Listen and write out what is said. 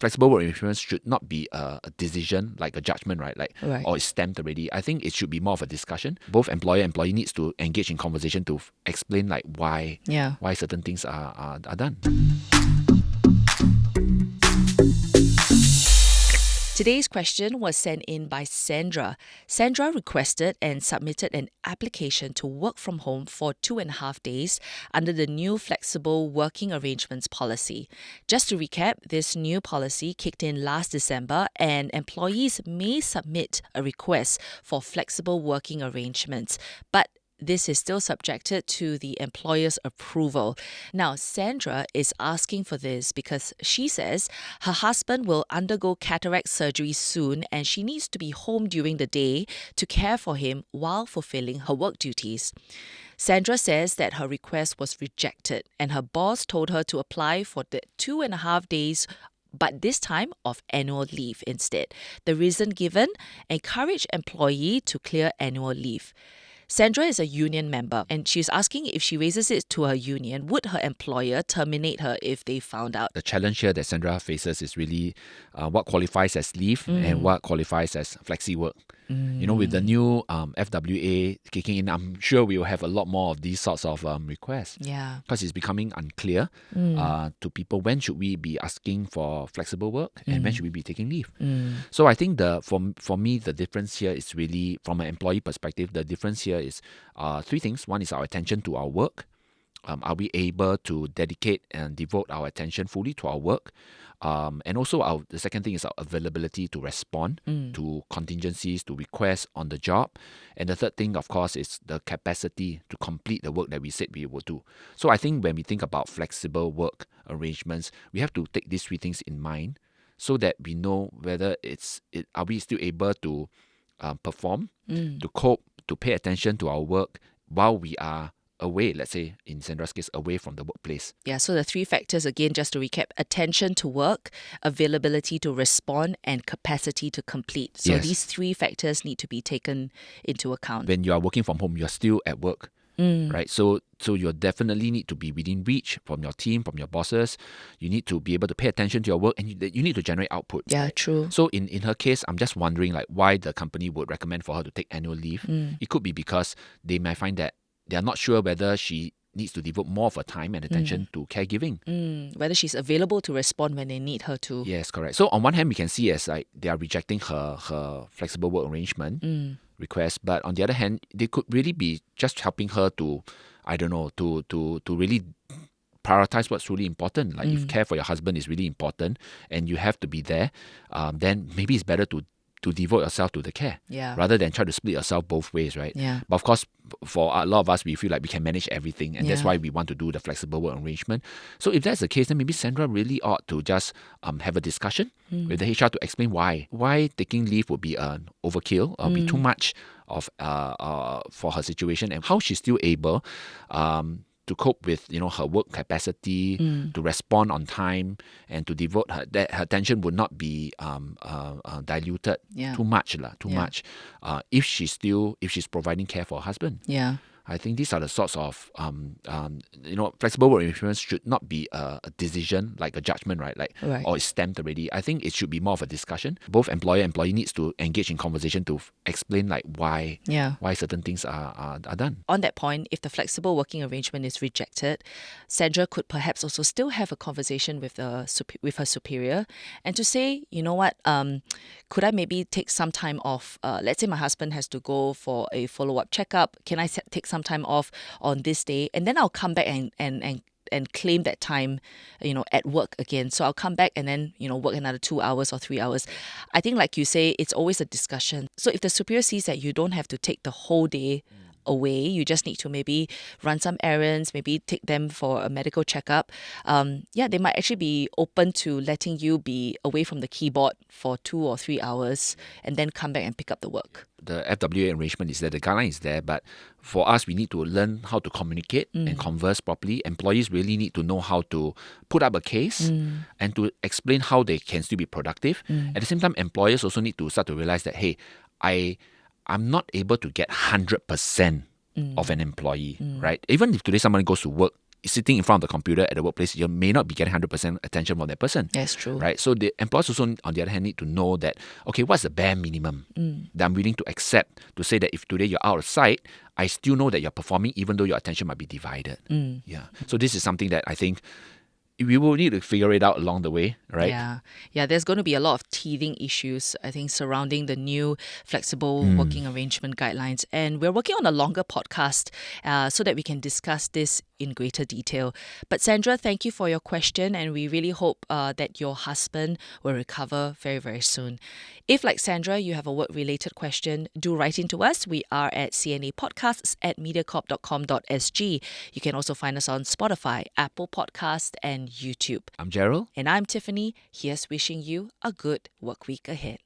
flexible work arrangements should not be a decision, like a judgment, right? Right. Or it's stamped already. I think it should be more of a discussion. Both employer and employee needs to engage in conversation to explain like why certain things are done. Today's question was sent in by Sandra. Sandra requested and submitted an application to work from home for 2.5 days under the new flexible working arrangements policy. Just to recap, this new policy kicked in last December, and employees may submit a request for flexible working arrangements, but this is still subjected to the employer's approval. Now, Sandra is asking for this because she says her husband will undergo cataract surgery soon and she needs to be home during the day to care for him while fulfilling her work duties. Sandra says that her request was rejected and her boss told her to apply for the 2.5 days, but this time of annual leave instead. The reason given: encourage employee to clear annual leave. Sandra is a union member and she's asking if she raises it to her union, would her employer terminate her if they found out? The challenge here that Sandra faces is really what qualifies as leave and what qualifies as flexi-work. With the new FWA kicking in, I'm sure we will have a lot more of these sorts of requests. Yeah. Because it's becoming unclear to people, when should we be asking for flexible work and when should we be taking leave. So I think for me, the difference here is really, from an employee perspective, the difference here is three things. One is our attention to our work. Are we able to dedicate and devote our attention fully to our work? And also the second thing is our availability to respond to contingencies, to requests on the job. And the third thing, of course, is the capacity to complete the work that we said we would do. So I think when we think about flexible work arrangements, we have to take these three things in mind so that we know whether are we still able to perform, to cope, to pay attention to our work while we are away, let's say in Sandra's case, away from the workplace. Yeah, so the three factors, again, just to recap: attention to work, availability to respond, and capacity to complete. So these three factors need to be taken into account. When you are working from home, you're still at work, right? So you definitely need to be within reach from your team, from your bosses. You need to be able to pay attention to your work, and you need to generate output. Yeah, right? true. So in her case, I'm just wondering why the company would recommend for her to take annual leave. It could be because they might find that they are not sure whether she needs to devote more of her time and attention to caregiving. Whether she's available to respond when they need her to. Yes, correct. So on one hand, we can see as they are rejecting her flexible work arrangement request, but on the other hand, they could really be just helping her to, to really prioritize what's really important. If care for your husband is really important and you have to be there, then maybe it's better to devote yourself to the care rather than try to split yourself both ways, right? Yeah. But of course, for a lot of us, we feel like we can manage everything, and that's why we want to do the flexible work arrangement. So if that's the case, then maybe Sandra really ought to just have a discussion with the HR to explain why taking leave would be an overkill or be too much of for her situation, and how she's still able to cope with her work capacity, to respond on time, and to devote her attention would not be diluted too much if she's providing care for her husband. Yeah. I think these are the sorts of flexible work arrangements should not be a decision, like a judgment, right? Or it's stamped already. I think it should be more of a discussion. Both employer and employee needs to engage in conversation to explain why certain things are done. On that point, if the flexible working arrangement is rejected, Sandra could perhaps also still have a conversation with her superior and to say, you know what, could I maybe take some time off? Let's say my husband has to go for a follow-up checkup. Can I take some time off on this day, and then I'll come back and claim that time, at work again. So I'll come back and then, work another 2 hours or 3 hours. I think, like you say, it's always a discussion. So if the superior sees that you don't have to take the whole day away, you just need to maybe run some errands, maybe take them for a medical checkup, they might actually be open to letting you be away from the keyboard for 2 or 3 hours and then come back and pick up the work. The FWA arrangement is there, the guideline is there, but for us, we need to learn how to communicate and converse properly. Employees really need to know how to put up a case and to explain how they can still be productive. At the same time, employers also need to start to realize that, hey, I'm not able to get 100% of an employee, right? Even if today someone goes to work sitting in front of the computer at the workplace, you may not be getting 100% attention from that person. That's true. Right? So the employers also, on the other hand, need to know that, okay, what's the bare minimum that I'm willing to accept to say that if today you're out of sight, I still know that you're performing even though your attention might be divided. Yeah. So this is something that I think we will need to figure it out along the way, right? Yeah. There's going to be a lot of teething issues, I think, surrounding the new flexible working arrangement guidelines. And we're working on a longer podcast so that we can discuss this in greater detail. But Sandra, thank you for your question, and we really hope that your husband will recover very, very soon. If, like Sandra, you have a work-related question, do write into us. We are at cnapodcasts@mediacorp.com.sg. You can also find us on Spotify, Apple Podcast, and YouTube. I'm Gerald. And I'm Tiffany. Here's wishing you a good work week ahead.